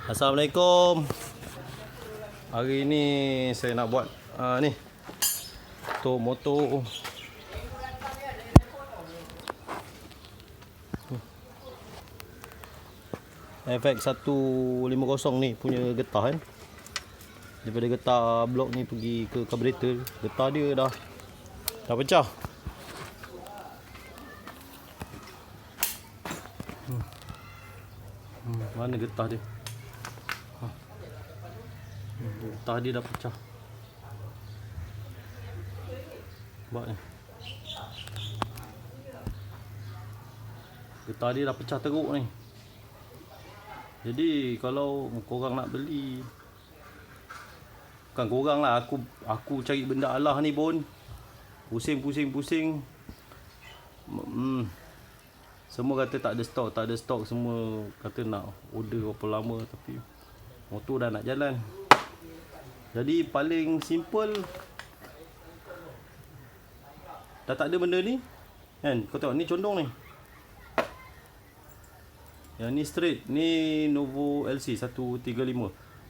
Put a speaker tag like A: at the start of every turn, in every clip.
A: Assalamualaikum. Hari ni saya nak buat ni untuk motor FX 150 ni punya getah kan. Daripada getah blok ni pergi ke karburator, getah dia dah pecah. Mana getah dia? Getah dia dah pecah. Nampak ni. Getah dia dah pecah teruk ni. Jadi kalau korang nak beli, bukan korang lah, aku cari benda alah ni pun pusing. Semua kata tak ada stok, semua kata nak order berapa lama, tapi motor dah nak jalan. Jadi paling simple, dah tak ada benda ni kan. Kau tengok ni condong ni, yang ni straight. Ni Novo LC 135.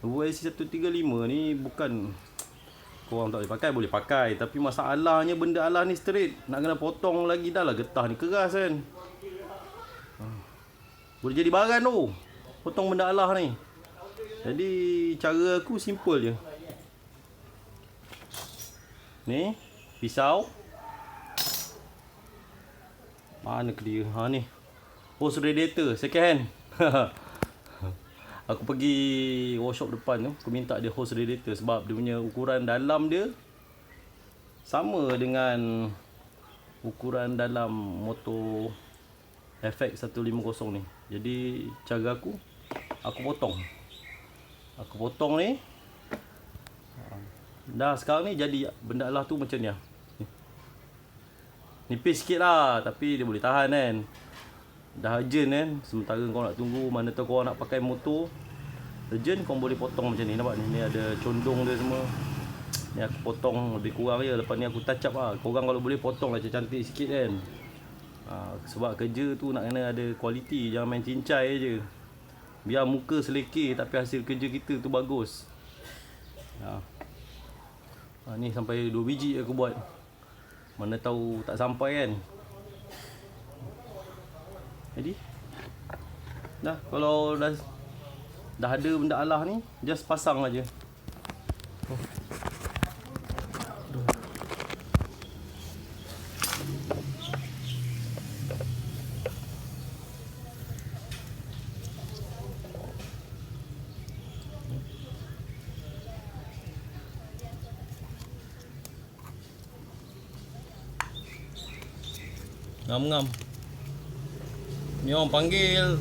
A: Novo LC 135 ni bukan korang tak boleh pakai, boleh pakai, tapi masalahnya benda alah ni straight. Nak kena potong lagi, dah lah getah ni keras kan. Boleh jadi baran tu potong benda alah ni. Jadi cara aku simple je. Ni pisau. Mana ke dia? Ni hose radiator second hand. Aku pergi workshop depan tu, aku minta dia hose radiator sebab dia punya ukuran dalam dia sama dengan ukuran dalam motor FX 150 ni. Jadi cara aku potong ni. Dah sekarang ni jadi benda alah tu macam ni lah. Nipis sikit lah, tapi dia boleh tahan kan. Dah urgent kan, sementara kau nak tunggu, mana tahu kau nak pakai motor urgent, kau boleh potong macam ni. Nampak ni, ni ada condong dia semua. Ni aku potong lebih kurang je, lepas ni aku touch up lah. Korang kalau boleh potong lah cantik sikit kan. Sebab kerja tu nak kena ada kualiti, jangan main cincai je. Biar muka selekeh tapi hasil kerja kita tu bagus. Ni sampai 2 biji aku buat, mana tahu tak sampai kan. Jadi dah, kalau dah ada benda alah ni, just pasang aja. Ngam-ngam. Ni orang panggil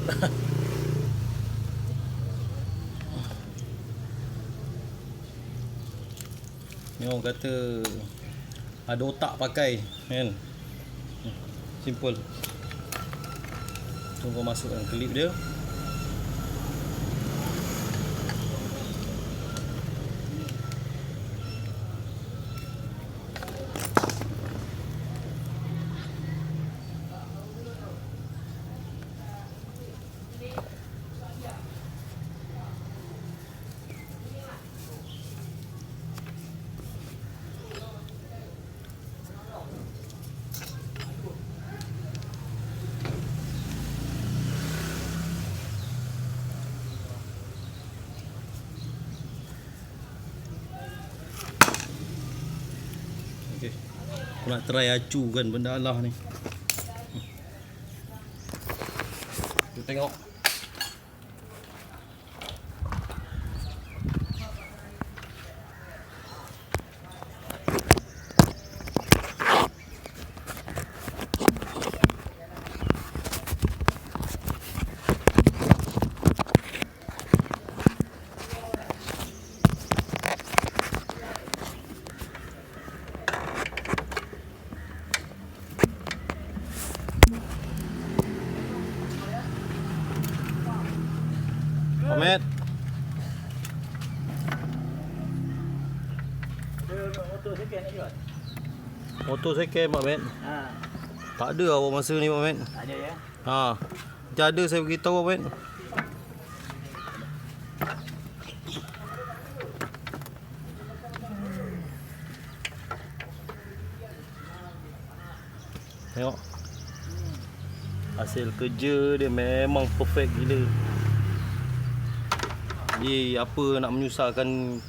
A: ni orang kata ada otak pakai kan. Simple. Tunggu masukkan klip dia. Aku nak try acukan benda alah ni. Kita tengok. Pamit. Motor second nak jual? Motor second Mak Mat. Tak ada awak masa ni Mak Mat. Tak ada ya? Macam ada saya beritahu Mak Mat. Tengok. Hasil kerja dia memang perfect gila. Apa nak menyusahkan